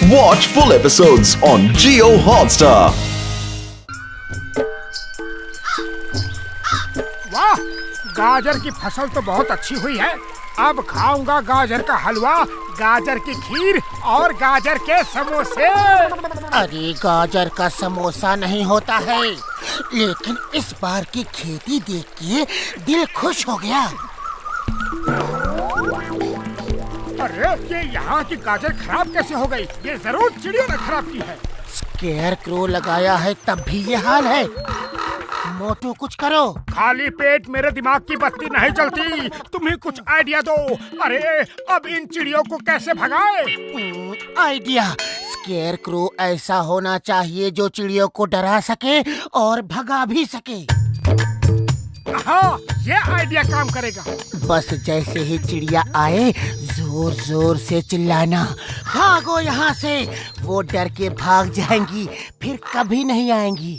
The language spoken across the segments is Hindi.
Watch full episodes on Jio Hotstar. वाह, गाजर की फसल तो बहुत अच्छी हुई है। अब खाऊंगा गाजर का हलवा, गाजर की खीर और गाजर के समोसे। अरे गाजर का समोसा नहीं होता है, लेकिन इस बार की खेती देख के दिल खुश हो गया। अरे ये यहाँ की गाजर खराब कैसे हो गई? ये जरूर चिड़ियों ने खराब की है। स्केयर क्रो लगाया है तब भी ये हाल है। मोटू कुछ करो। खाली पेट मेरे दिमाग की बत्ती नहीं जलती, तुम ही कुछ आइडिया दो। अरे अब इन चिड़ियों को कैसे भगाए? आइडिया, स्केयर क्रो ऐसा होना चाहिए जो चिड़ियों को डरा सके और भगा भी सके। हाँ, ये आइडिया काम करेगा। बस जैसे ही चिड़िया आए जोर जोर से चिल्लाना, भागो यहाँ से। वो डर के भाग जाएंगी, फिर कभी नहीं आएंगी।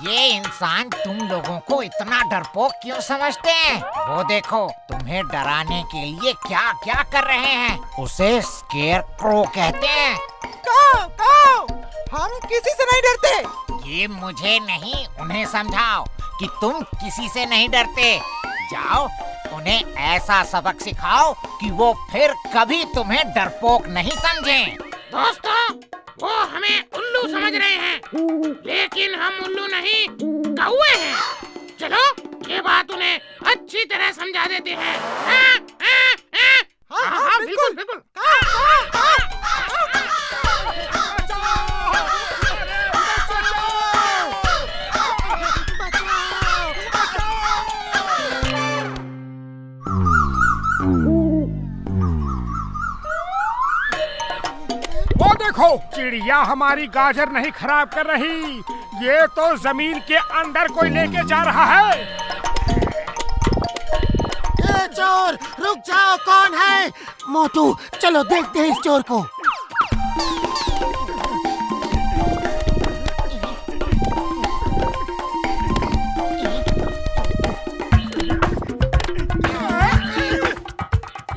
ये इंसान तुम लोगों को इतना डरपोक क्यों समझते हैं? वो देखो, तुम्हें डराने के लिए क्या क्या कर रहे हैं। उसे स्केयर क्रो कहते हैं। हम किसी से नहीं डरते। ये मुझे नहीं, उन्हें समझाओ कि तुम किसी से नहीं डरते। जाओ, उन्हें ऐसा सबक सिखाओ कि वो फिर कभी तुम्हें डरपोक नहीं समझें। दोस्तों, वो हमें उल्लू समझ रहे हैं, लेकिन हम उल्लू नहीं, कौवे हैं। चलो, ये बात उन्हें अच्छी तरह समझा देते हैं। हाँ, बिल्कुल बिल्कुल। वो देखो, चिड़िया हमारी गाजर नहीं खराब कर रही, ये तो जमीन के अंदर कोई लेके जा रहा है। ए चोर, रुक जाओ, कौन है? मोटू, चलो देखते हैं इस चोर को।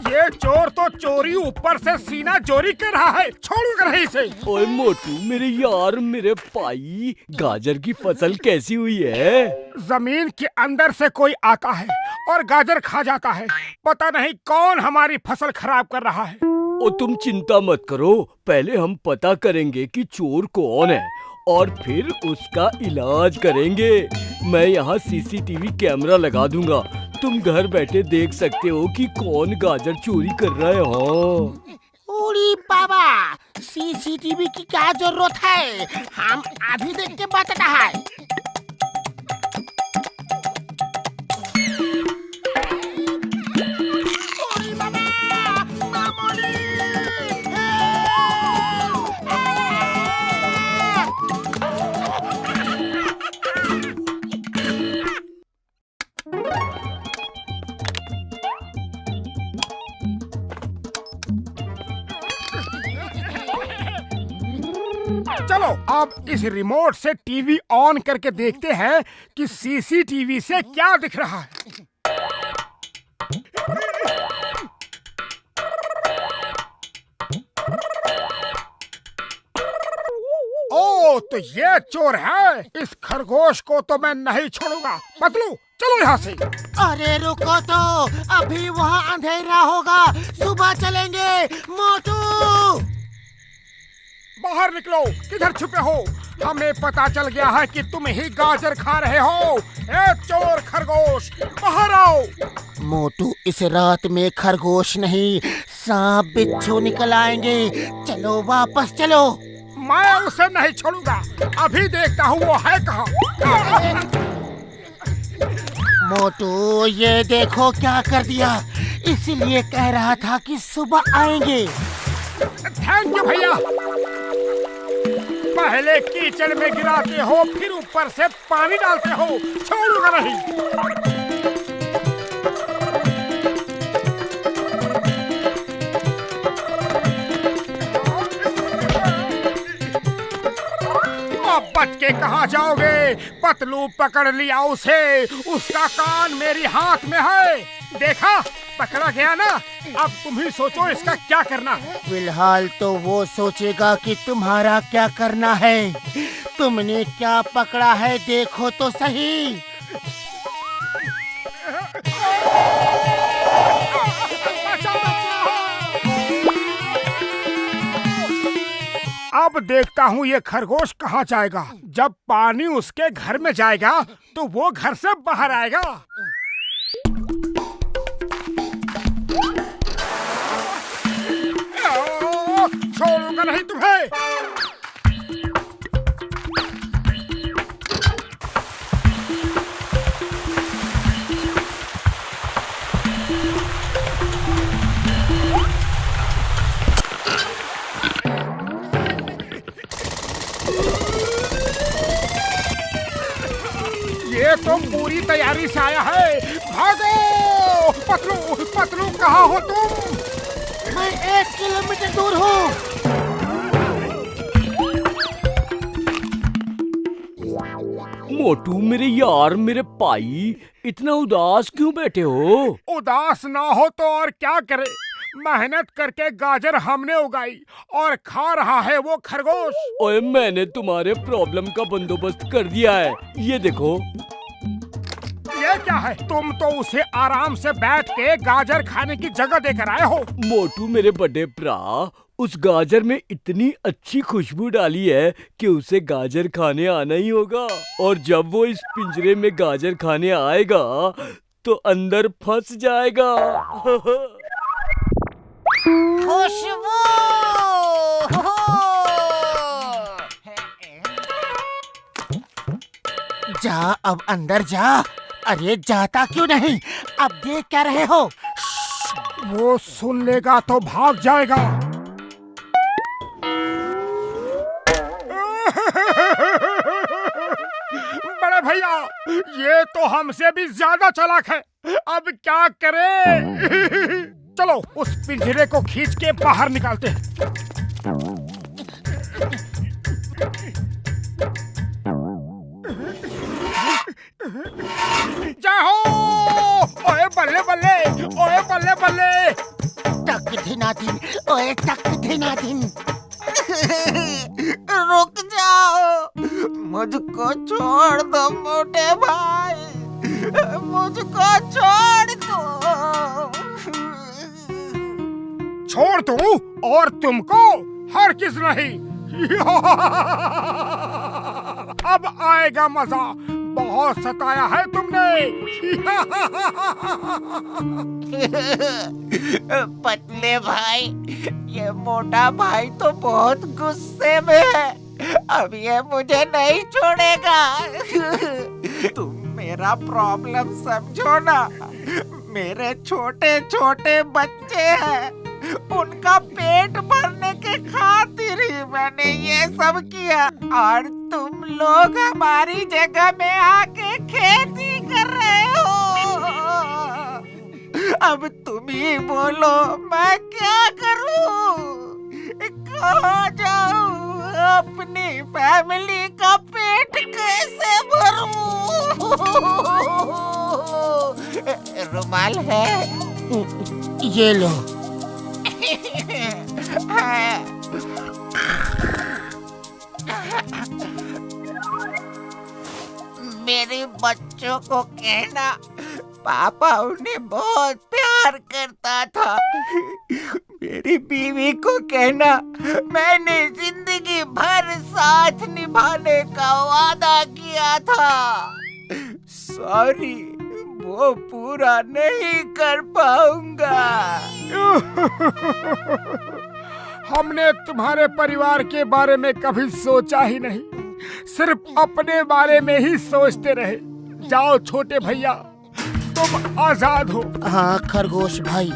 ये चोर तो चोरी ऊपर से सीना चोरी कर रहा है, छोड़ूंगा नहीं इसे। ओए मोटू, मेरे यार, मेरे भाई, गाजर की फसल कैसी हुई है? जमीन के अंदर से कोई आता है और गाजर खा जाता है। पता नहीं कौन हमारी फसल खराब कर रहा है। ओ तुम चिंता मत करो, पहले हम पता करेंगे कि चोर कौन है और फिर उसका इलाज करेंगे। मैं यहाँ सीसीटीवी कैमरा लगा दूंगा, तुम घर बैठे देख सकते हो कि कौन गाजर चोरी कर रहा है। हाँ, ओरी बाबा, सीसीटीवी की क्या जरूरत है? हम अभी देख के बताता है। चलो अब इस रिमोट से टीवी ऑन करके देखते हैं कि सीसीटीवी से क्या दिख रहा है। ओ, तो ये चोर है। इस खरगोश को तो मैं नहीं छोड़ूंगा। पतलू, चलो यहाँ से। अरे रुको तो, अभी वहाँ अंधेरा होगा, सुबह चलेंगे। मोटू, बाहर निकलो, किधर छुपे हो? हमें पता चल गया है कि तुम ही गाजर खा रहे हो। ए चोर खरगोश, बाहर आओ। मोटू, इस रात में खरगोश नहीं, सांप बिच्छू निकल आएंगे। चलो वापस चलो। मैं उसे नहीं छोड़ूंगा, अभी देखता हूँ वो है कहाँ। मोटू, ये देखो क्या कर दिया। इसीलिए कह रहा था कि सुबह आएंगे। थैंक यू भैया। पहले कीचड़ में गिराते हो, फिर ऊपर से पानी डालते हो, छोड़ूंगा नहीं। अब बच के कहाँ जाओगे? पतलू पकड़ लिया उसे, उसका कान मेरी हाथ में है। देखा, पकड़ा गया ना। अब तुम ही सोचो इसका क्या करना है। फिलहाल तो वो सोचेगा कि तुम्हारा क्या करना है। तुमने क्या पकड़ा है देखो तो सही। अब देखता हूँ ये खरगोश कहाँ जाएगा। जब पानी उसके घर में जाएगा तो वो घर से बाहर आएगा। छोड़ूंगा नहीं तुम्हें। ये तो पूरी तैयारी से आया है। भागो! पतलू पतलू कहाँ हो तुम? मैं 1 किलोमीटर दूर हूँ। मोटू मेरे यार, मेरे भाई, इतना उदास क्यों बैठे हो? उदास ना हो तो और क्या करे। मेहनत करके गाजर हमने उगाई और खा रहा है वो खरगोश। ओए, मैंने तुम्हारे प्रॉब्लम का बंदोबस्त कर दिया है। ये देखो। ये क्या है? तुम तो उसे आराम से बैठ के गाजर खाने की जगह देकर आए हो। मोटू मेरे बड़े भरा, उस गाजर में इतनी अच्छी खुशबू डाली है कि उसे गाजर खाने आना ही होगा। और जब वो इस पिंजरे में गाजर खाने आएगा तो अंदर फंस जाएगा। खुशबू! जा अब अंदर जा। अरे जाता क्यों नहीं? अब देख क्या रहे हो? वो सुन लेगा तो भाग जाएगा। बड़े भैया, ये तो हमसे भी ज्यादा चालाक है। अब क्या करें? चलो उस पिंजरे को खींच के बाहर निकालते हैं। जय हो! ओए बल्ले बल्ले! ओए बल्ले बल्ले! टक धिनाधिन, ओए टक धिनाधिन। रुक जाओ, मुझको छोड़ दो मोटे भाई, मुझको छोड़ दो। छोड़ दूं और तुमको हर किस नहीं। अब आएगा मजा। बहुत सताया है तुमने। पतले भाई, ये मोटा भाई तो बहुत गुस्से में है। अब ये मुझे नहीं छोड़ेगा। तुम मेरा प्रॉब्लम समझो ना। मेरे छोटे छोटे बच्चे हैं, उनका पेट भरने के खातिर ही मैंने ये सब किया। और तुम लोग हमारी जगह में आके खेती कर रहे हो। अब तुम ही बोलो मैं क्या करूं? कहाँ जाऊं? अपनी फैमिली का पेट कैसे भरूं? रुमाल है? ये लो। मेरे बच्चों को कहना पापा उन्हें बहुत प्यार करता था। मेरी बीवी को कहना मैंने जिंदगी भर साथ निभाने का वादा किया था। सॉरी, वो पूरा नहीं कर पाऊंगा। हमने तुम्हारे परिवार के बारे में कभी सोचा ही नहीं, सिर्फ अपने बारे में ही सोचते रहे। जाओ छोटे भैया, तुम आजाद हो। हाँ खरगोश भाई,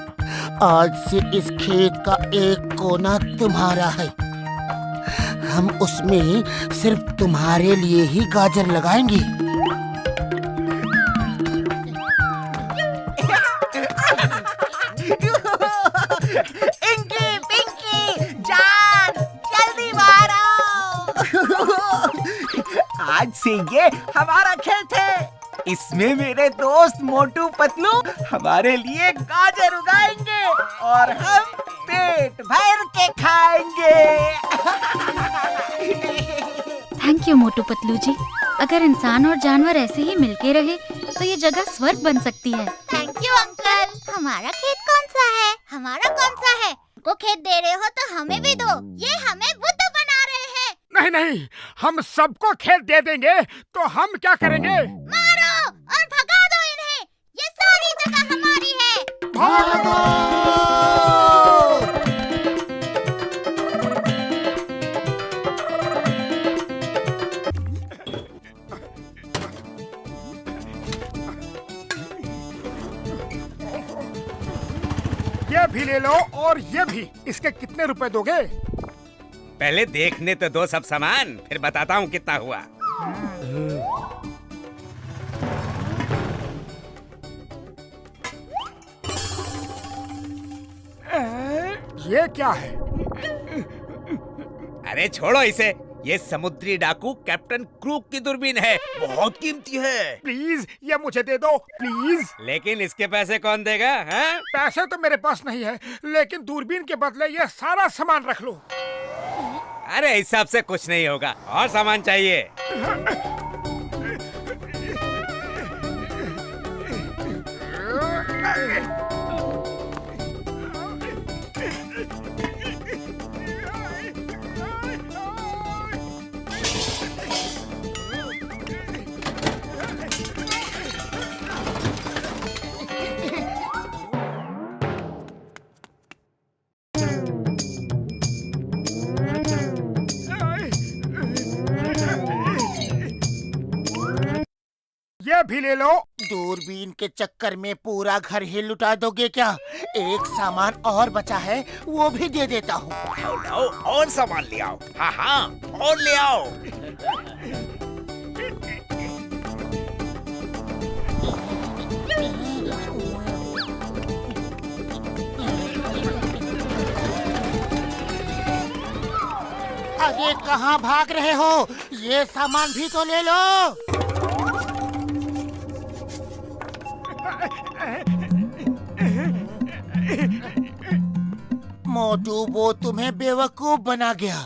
आज से इस खेत का एक कोना तुम्हारा है। हम उसमें सिर्फ तुम्हारे लिए ही गाजर लगाएंगे। इंकी, पिंकी, जान, जल्दी बाहर आओ। आज से ये हमारा खेत है। इसमें मेरे दोस्त मोटू पतलू हमारे लिए गाजर उगाएंगे और हम पेट भर के खाएंगे। थैंक यू मोटू पतलू जी। अगर इंसान और जानवर ऐसे ही मिलके रहे तो ये जगह स्वर्ग बन सकती है। Thank you uncle. हमारा खेत कौन सा है? हमारा कौन सा है? को खेत दे रहे हो तो हमें भी दो। ये हमें बुद्धू बना रहे हैं। नहीं नहीं, हम सबको खेत दे देंगे तो हम क्या करेंगे? मारो और भगा दो इन्हें। ये सारी जगह हमारी है। भागो! ये भी ले लो और ये भी। इसके कितने रुपए दोगे? पहले देखने तो दो सब सामान, फिर बताता हूँ कितना हुआ। ये क्या है? अरे छोड़ो इसे, ये समुद्री डाकू कैप्टन क्रूक की दूरबीन है, बहुत कीमती है। प्लीज ये मुझे दे दो प्लीज। लेकिन इसके पैसे कौन देगा? हाँ? पैसे तो मेरे पास नहीं है, लेकिन दूरबीन के बदले ये सारा सामान रख लो। अरे हिसाब से कुछ नहीं होगा, और सामान चाहिए। ये भी ले लो। दूरबीन के चक्कर में पूरा घर ही लुटा दोगे क्या? एक सामान और बचा है, वो भी दे देता हूँ। लाओ और सामान ले आओ। हाँ हाँ, और ले आओ। अरे कहाँ भाग रहे हो? ये सामान भी तो ले लो। मोटू वो तुम्हें बेवकूफ बना गया।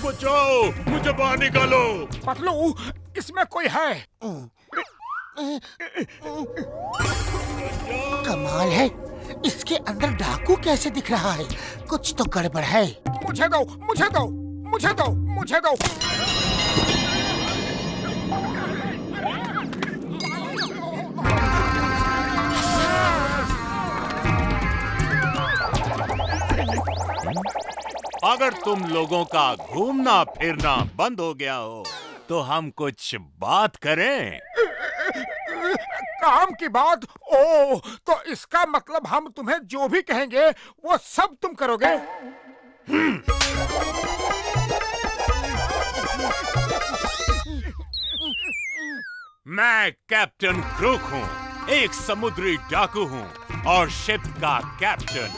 बचाओ, मुझे बाहर निकालो। पतलू, इसमें कोई है? कमाल है, इसके अंदर डाकू कैसे दिख रहा है? कुछ तो गड़बड़ है। मुझे दो, मुझे दो, मुझे दो, मुझे दो। अगर तुम लोगों का घूमना फिरना बंद हो गया हो तो हम कुछ बात करें। काम की बात? ओ, तो इसका मतलब हम तुम्हें जो भी कहेंगे वो सब तुम करोगे? मैं कैप्टन क्रूक हूँ, एक समुद्री डाकू हूँ और शिप का कैप्टन।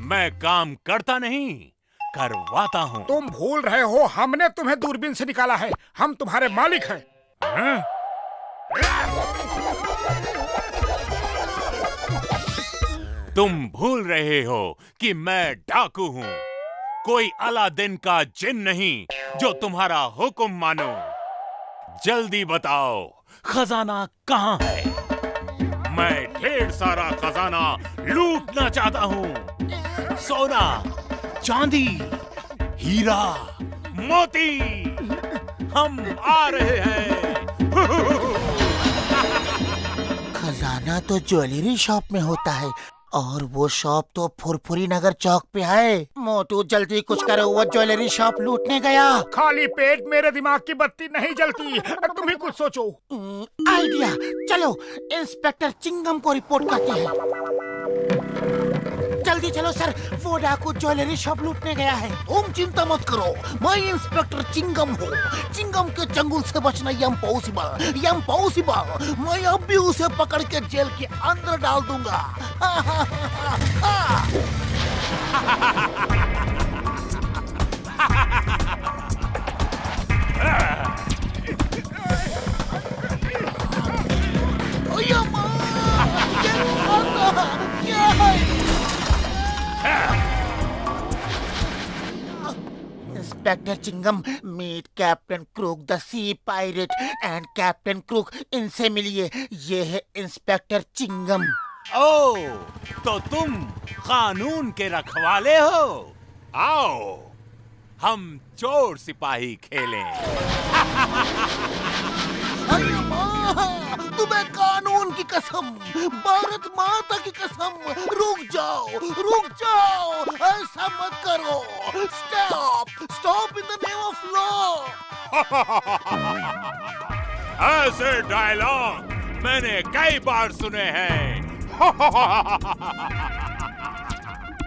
मैं काम करता नहीं, करवाता हूँ। तुम भूल रहे हो, हमने तुम्हें दूरबीन से निकाला है। हम तुम्हारे मालिक हैं। हाँ? तुम भूल रहे हो कि मैं डाकू हूँ, कोई अलादीन का जिन नहीं जो तुम्हारा हुक्म मानो। जल्दी बताओ, खजाना कहाँ है? मैं ढेर सारा खजाना लूटना चाहता हूँ। सोना, चांदी, हीरा, मोती, हम आ रहे हैं। खजाना तो ज्वेलरी शॉप में होता है और वो शॉप तो फुरफुरी नगर चौक पे है। मोटू जल्दी कुछ करो, वो ज्वेलरी शॉप लूटने गया। खाली पेट मेरे दिमाग की बत्ती नहीं जलती। तुम ही कुछ सोचो। आइडिया, चलो इंस्पेक्टर चिंगम को रिपोर्ट करते हैं। जल्दी चलो सर, वो डाकू ज्वेलरी शॉप लूटने गया है। तुम चिंता मत करो, मैं इंस्पेक्टर चिंगम हूँ। चिंगम के चंगुल से बचना इम्पॉसिबल, इम्पॉसिबल। मैं अब भी उसे पकड़ के जेल के अंदर डाल दूंगा। Inspector Chingum, meet Captain Crook the sea pirate and Captain Crook, इनसे मिलिए। ये है इंस्पेक्टर चिंगम। ओ, तो तुम कानून के रखवाले हो? आओ, हम चोर सिपाही खेलें। अरे माँ, तुम्हें कानून की कसम, भारत माता की कसम, रुक जाओ, ऐसा मत करो। Stop in the name of law. ऐसे डायलॉग मैंने कई बार सुने हैं।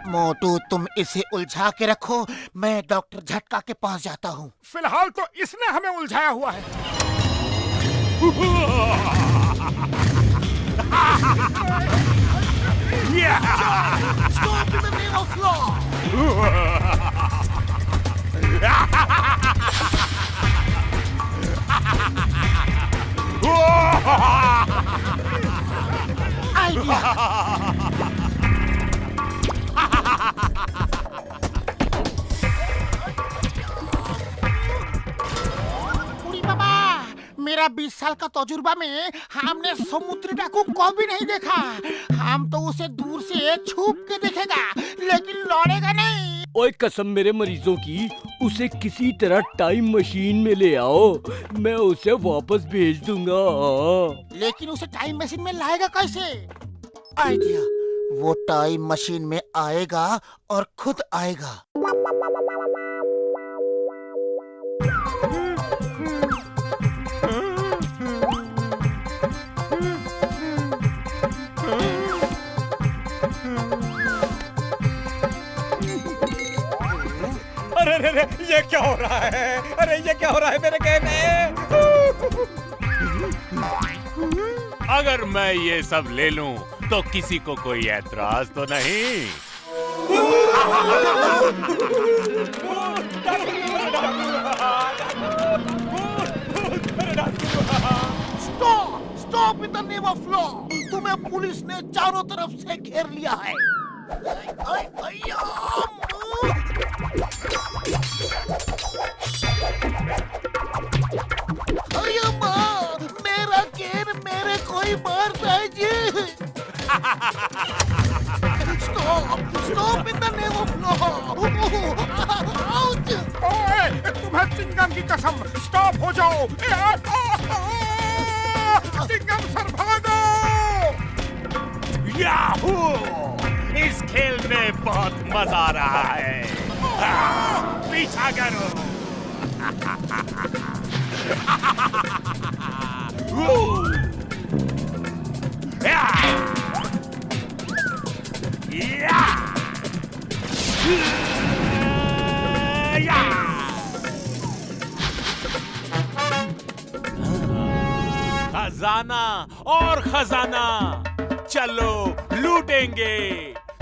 मोटू, तुम इसे उलझा के रखो, मैं डॉक्टर झटका के पास जाता हूँ। फिलहाल तो इसने हमें उलझाया हुआ है। Stop in the name of law. बुढ़ी बाबा, मेरा 20 साल का तजुर्बा में हमने समुद्री डाकू को भी नहीं देखा। हम तो उसे दूर से छुप के देखेगा, लेकिन लौड़ेगा नहीं। ओए कसम मेरे मरीजों की, उसे किसी तरह टाइम मशीन में ले आओ, मैं उसे वापस भेज दूंगा। लेकिन उसे टाइम मशीन में लाएगा कैसे? आइडिया, वो टाइम मशीन में आएगा और खुद आएगा। अरे ये क्या हो रहा है? अरे ये क्या हो रहा है मेरे कहने? अगर मैं ये सब ले लूं तो किसी को कोई ऐतराज तो नहीं? Stop in the name of law. तुम्हें पुलिस ने चारों तरफ से घेर लिया है। अरे माँ, मेरा केर मेरे कोई मारता है जी। Stop in the name of law. ओए, तुम्हें चिंगम की कसम, स्टॉप हो जाओ। चिंगम सर भागो। याहू! इस खेल में बहुत मजा आ रहा है। पीछा करो। खजाना और खजाना, चलो लूटेंगे।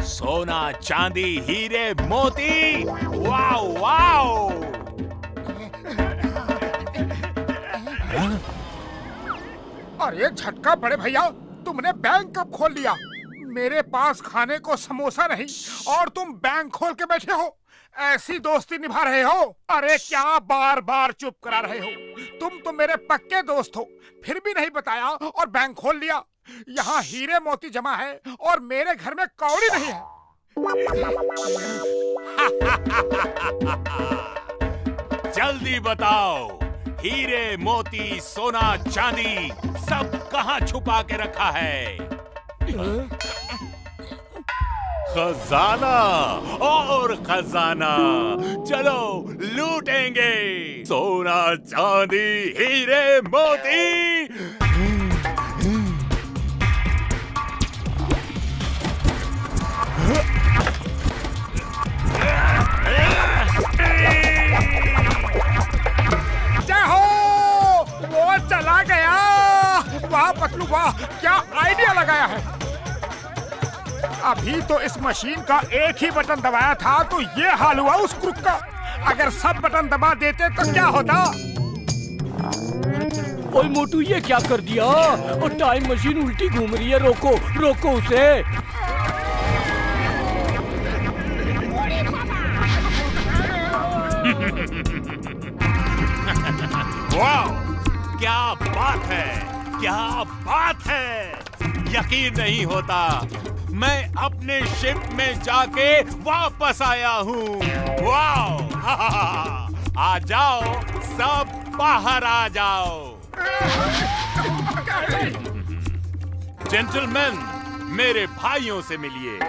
सोना, चांदी, हीरे, मोती। Wow wow. अरे झटका बड़े भैया, तुमने बैंक कब खोल लिया? मेरे पास खाने को समोसा नहीं और तुम बैंक खोल के बैठे हो। ऐसी दोस्ती निभा रहे हो? अरे क्या बार बार चुप करा रहे हो? तुम तो मेरे पक्के दोस्त हो, फिर भी नहीं बताया और बैंक खोल लिया। यहाँ हीरे मोती जमा है और मेरे घर में कौड़ी नहीं है। जल्दी बताओ, हीरे मोती सोना चांदी सब कहाँ छुपा के रखा है? खजाना और खजाना, चलो लूटेंगे। सोना चांदी हीरे मोती। जय हो, वो चला गया। वाह पतलू वाह, क्या आइडिया लगाया है। अभी तो इस मशीन का एक ही बटन दबाया था तो ये हाल हुआ उस क्रुक का। अगर सब बटन दबा देते तो क्या होता? ओए मोटू, ये क्या कर दिया? और टाइम मशीन उल्टी घूम रही है, रोको रोको उसे। वाह, क्या बात है, क्या बात है। यकीन नहीं होता, मैं अपने शिप में जाके वापस आया हूँ। वाह, आ जाओ, सब बाहर आ जाओ। जेंटलमैन, मेरे भाइयों से मिलिए।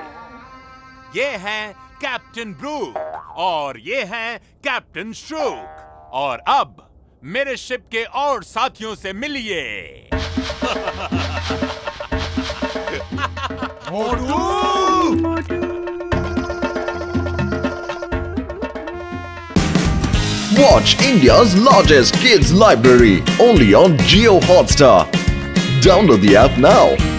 ये हैं कैप्टन ब्रूक और ये हैं कैप्टन श्रूक। और अब मेरे शिप के और साथियों से मिलिए। Watch India's largest kids library only on Jio Hotstar. Download the app now.